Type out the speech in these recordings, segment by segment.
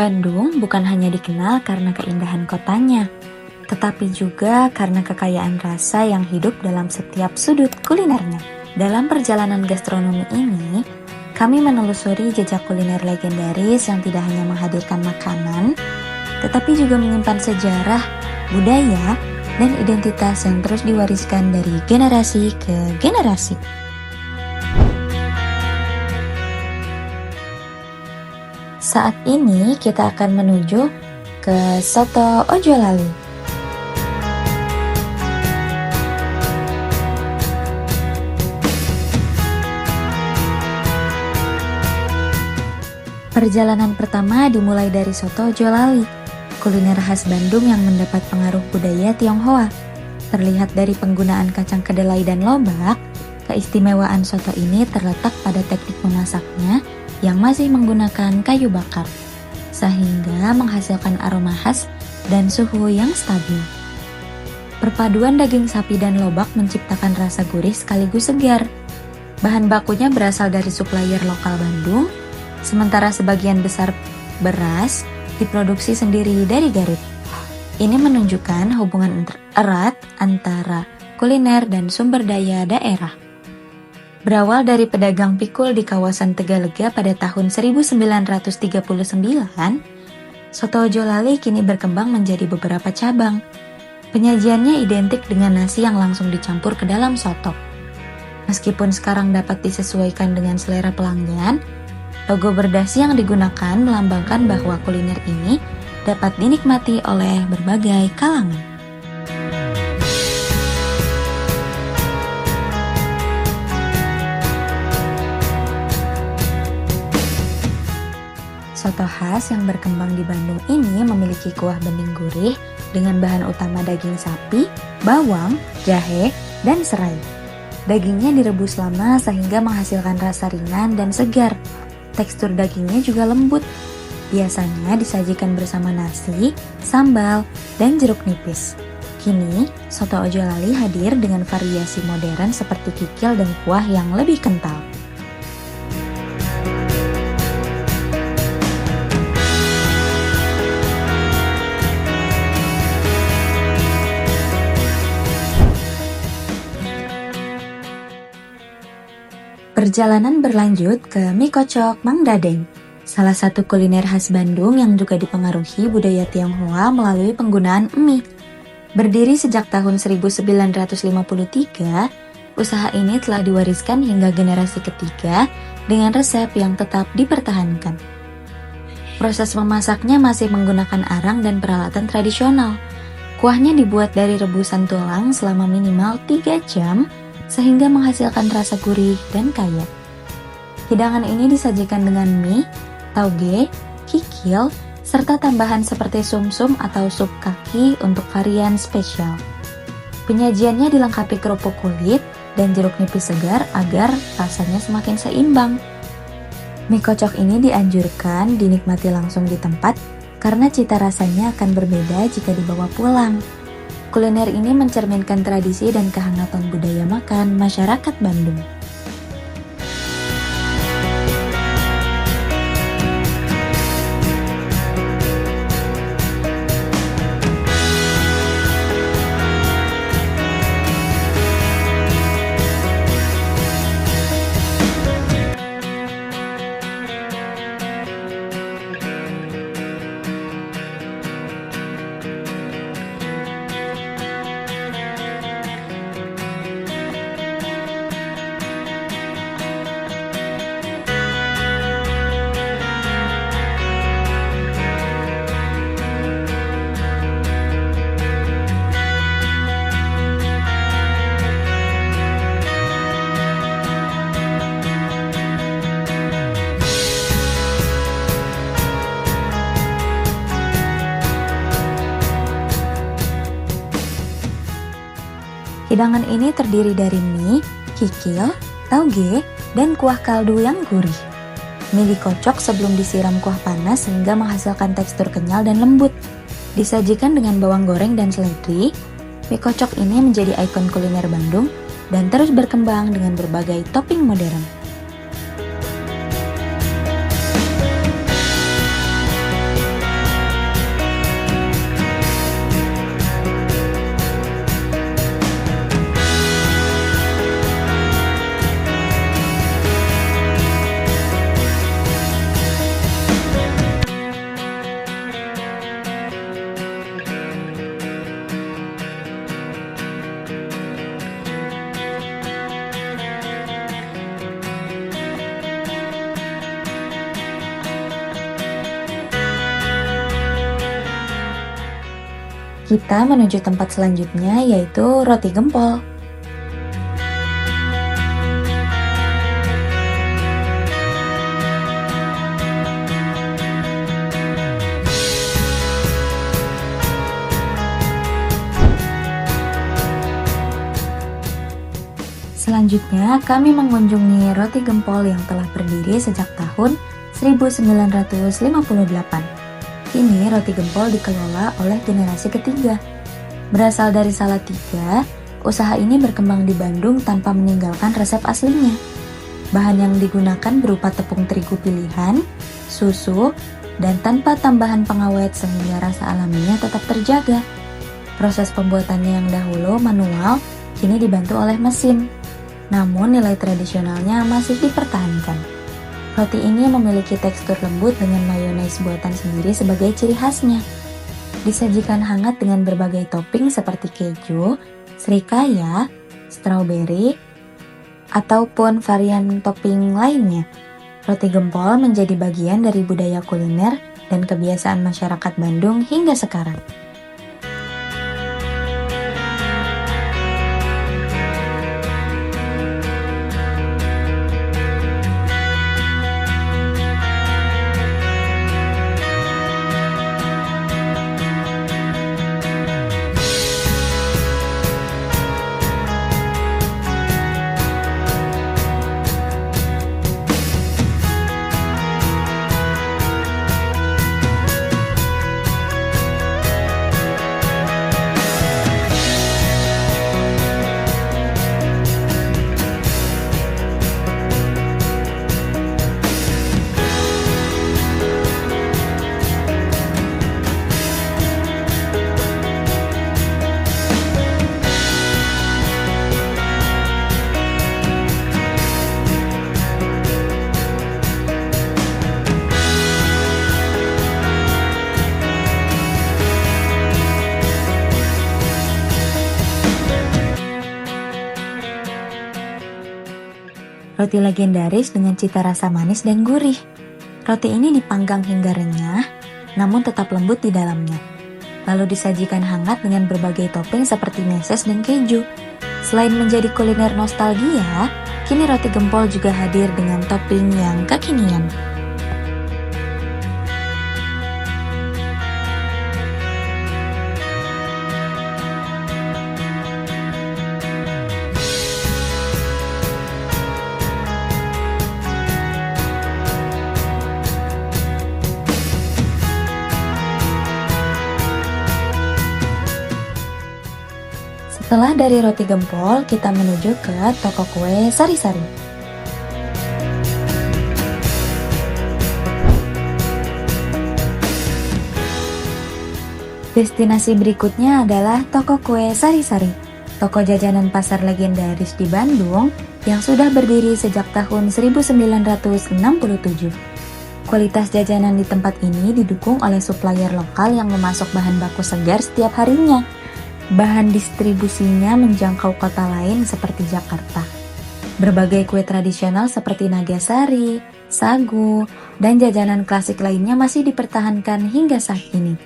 Bandung bukan hanya dikenal karena keindahan kotanya, tetapi juga karena kekayaan rasa yang hidup dalam setiap sudut kulinernya. Dalam perjalanan gastronomi ini, kami menelusuri jejak kuliner legendaris yang tidak hanya menghadirkan makanan, tetapi juga menyimpan sejarah, budaya, dan identitas yang terus diwariskan dari generasi ke generasi. Saat ini kita akan menuju ke Soto Ojolali. Perjalanan pertama dimulai dari Soto Ojolali, kuliner khas Bandung yang mendapat pengaruh budaya Tionghoa. Terlihat dari penggunaan kacang kedelai dan lobak, keistimewaan soto ini terletak pada teknik memasaknya yang masih menggunakan kayu bakar, sehingga menghasilkan aroma khas dan suhu yang stabil. Perpaduan daging sapi dan lobak menciptakan rasa gurih sekaligus segar. Bahan bakunya berasal dari supplier lokal Bandung, sementara sebagian besar beras diproduksi sendiri dari Garut. Ini menunjukkan hubungan erat antara kuliner dan sumber daya daerah. Berawal dari pedagang pikul di kawasan Tegalega pada tahun 1939, Soto Ojolali kini berkembang menjadi beberapa cabang. Penyajiannya identik dengan nasi yang langsung dicampur ke dalam soto. Meskipun sekarang dapat disesuaikan dengan selera pelanggan, logo berdasi yang digunakan melambangkan bahwa kuliner ini dapat dinikmati oleh berbagai kalangan. Soto khas yang berkembang di Bandung ini memiliki kuah bening gurih dengan bahan utama daging sapi, bawang, jahe, dan serai. Dagingnya direbus lama sehingga menghasilkan rasa ringan dan segar. Tekstur dagingnya juga lembut. Biasanya disajikan bersama nasi, sambal, dan jeruk nipis. Kini, Soto Ojolali hadir dengan variasi modern seperti kikil dan kuah yang lebih kental. Perjalanan berlanjut ke mie kocok Mang Dadeng, salah satu kuliner khas Bandung yang juga dipengaruhi budaya Tionghoa melalui penggunaan mie. Berdiri sejak tahun 1953, usaha ini telah diwariskan hingga generasi ketiga dengan resep yang tetap dipertahankan. Proses memasaknya masih menggunakan arang dan peralatan tradisional. Kuahnya dibuat dari rebusan tulang selama minimal 3 jam, sehingga menghasilkan rasa gurih dan kaya. Hidangan ini disajikan dengan mie, tauge, kikil, serta tambahan seperti sumsum atau sup kaki untuk varian spesial. Penyajiannya dilengkapi kerupuk kulit dan jeruk nipis segar agar rasanya semakin seimbang. Mie kocok ini dianjurkan dinikmati langsung di tempat karena cita rasanya akan berbeda jika dibawa pulang. Kuliner ini mencerminkan tradisi dan kehangatan budaya makan masyarakat Bandung. Hidangan ini terdiri dari mie, kikil, tauge, dan kuah kaldu yang gurih. Mie dikocok sebelum disiram kuah panas sehingga menghasilkan tekstur kenyal dan lembut. Disajikan dengan bawang goreng dan seledri, mie kocok ini menjadi ikon kuliner Bandung dan terus berkembang dengan berbagai topping modern. Kita menuju tempat selanjutnya yaitu roti gempol. Selanjutnya, kami mengunjungi roti gempol yang telah berdiri sejak tahun 1958. Kini roti gempol dikelola oleh generasi ketiga. Berasal dari Salatiga, usaha ini berkembang di Bandung tanpa meninggalkan resep aslinya. Bahan yang digunakan berupa tepung terigu pilihan, susu, dan tanpa tambahan pengawet sehingga rasa alaminya tetap terjaga. Proses pembuatannya yang dahulu manual, kini dibantu oleh mesin. Namun nilai tradisionalnya masih dipertahankan. Roti ini memiliki tekstur lembut dengan mayones buatan sendiri sebagai ciri khasnya. Disajikan hangat dengan berbagai topping seperti keju, srikaya, stroberi, ataupun varian topping lainnya. Roti gempol menjadi bagian dari budaya kuliner dan kebiasaan masyarakat Bandung hingga sekarang. Roti legendaris dengan cita rasa manis dan gurih. Roti ini dipanggang hingga renyah, namun tetap lembut di dalamnya. Lalu disajikan hangat dengan berbagai topping seperti meses dan keju. Selain menjadi kuliner nostalgia, kini roti gempol juga hadir dengan topping yang kekinian. Setelah dari roti gempol, kita menuju ke toko kue Sari-Sari. Destinasi berikutnya adalah toko kue Sari-Sari, toko jajanan pasar legendaris di Bandung yang sudah berdiri sejak tahun 1967. Kualitas jajanan di tempat ini didukung oleh supplier lokal yang memasok bahan baku segar setiap harinya. Bahan distribusinya menjangkau kota lain seperti Jakarta. Berbagai kue tradisional seperti nagasari, sagu, dan jajanan klasik lainnya masih dipertahankan hingga saat ini.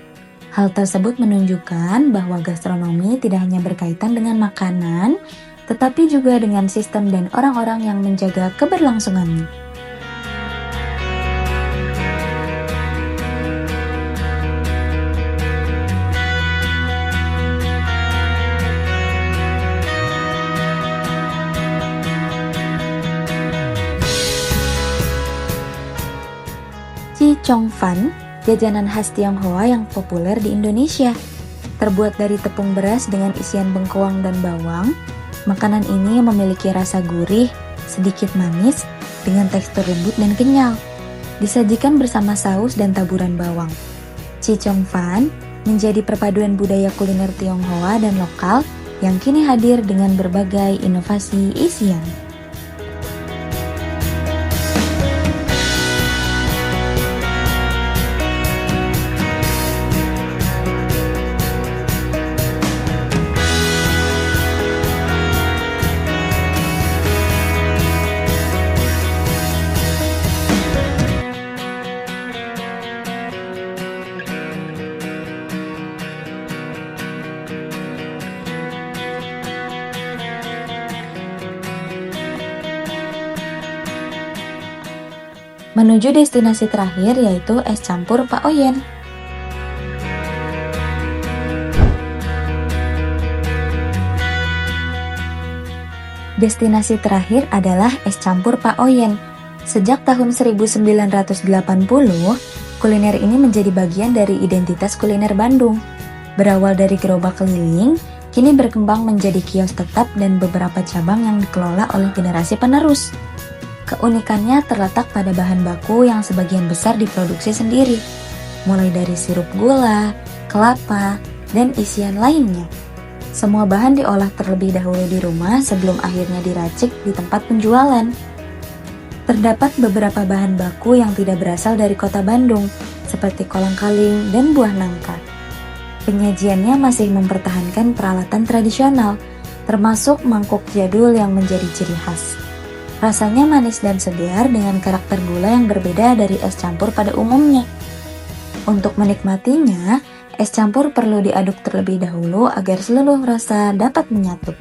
Hal tersebut menunjukkan bahwa gastronomi tidak hanya berkaitan dengan makanan, tetapi juga dengan sistem dan orang-orang yang menjaga keberlangsungannya. Chongfan, jajanan khas Tionghoa yang populer di Indonesia. Terbuat dari tepung beras dengan isian bengkoang dan bawang, makanan ini memiliki rasa gurih, sedikit manis, dengan tekstur lembut dan kenyal. Disajikan bersama saus dan taburan bawang. Chongfan menjadi perpaduan budaya kuliner Tionghoa dan lokal yang kini hadir dengan berbagai inovasi isian. Menuju destinasi terakhir yaitu es campur Pak Oyen. Destinasi terakhir adalah es campur Pak Oyen. Sejak tahun 1980, kuliner ini menjadi bagian dari identitas kuliner Bandung. Berawal dari gerobak keliling, kini berkembang menjadi kios tetap dan beberapa cabang yang dikelola oleh generasi penerus. Keunikannya terletak pada bahan baku yang sebagian besar diproduksi sendiri, mulai dari sirup gula, kelapa, dan isian lainnya. Semua bahan diolah terlebih dahulu di rumah sebelum akhirnya diracik di tempat penjualan. Terdapat beberapa bahan baku yang tidak berasal dari kota Bandung, seperti kolang-kaling dan buah nangka. Penyajiannya masih mempertahankan peralatan tradisional, termasuk mangkuk jadul yang menjadi ciri khas. Rasanya manis dan segar dengan karakter gula yang berbeda dari es campur pada umumnya. Untuk menikmatinya, es campur perlu diaduk terlebih dahulu agar seluruh rasa dapat menyatu.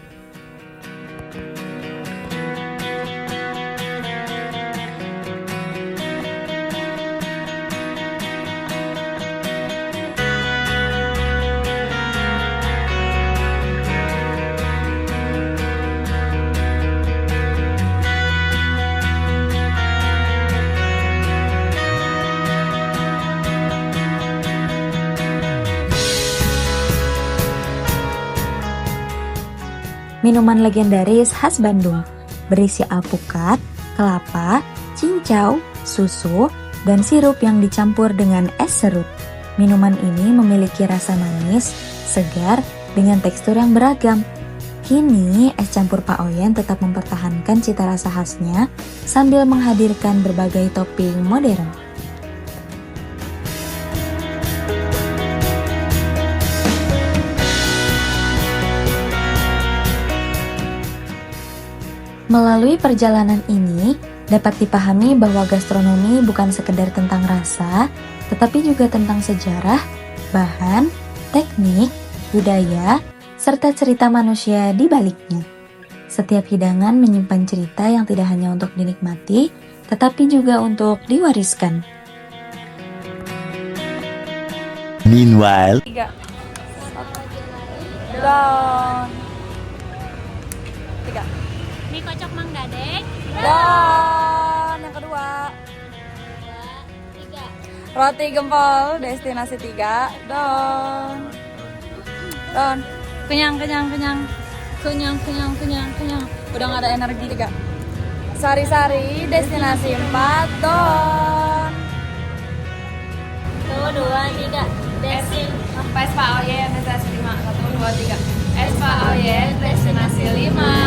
Minuman legendaris khas Bandung, berisi alpukat, kelapa, cincau, susu, dan sirup yang dicampur dengan es serut. Minuman ini memiliki rasa manis, segar, dengan tekstur yang beragam. Kini, es campur Pak Oyen tetap mempertahankan cita rasa khasnya sambil menghadirkan berbagai topping modern. Melalui perjalanan ini, dapat dipahami bahwa gastronomi bukan sekedar tentang rasa, tetapi juga tentang sejarah, bahan, teknik, budaya, serta cerita manusia di baliknya. Setiap hidangan menyimpan cerita yang tidak hanya untuk dinikmati, tetapi juga untuk diwariskan. Meanwhile, 3 down 3 Mie kocok Mang Dadek. down yang kedua 3. roti gempol destinasi 3 down kenyang udah nggak ada energi 3 sari-sari destinasi 4 down 1, 2, 3. Desin. es Pak Oyen destinasi 5 1 2 3 es Pak Oyen destinasi 5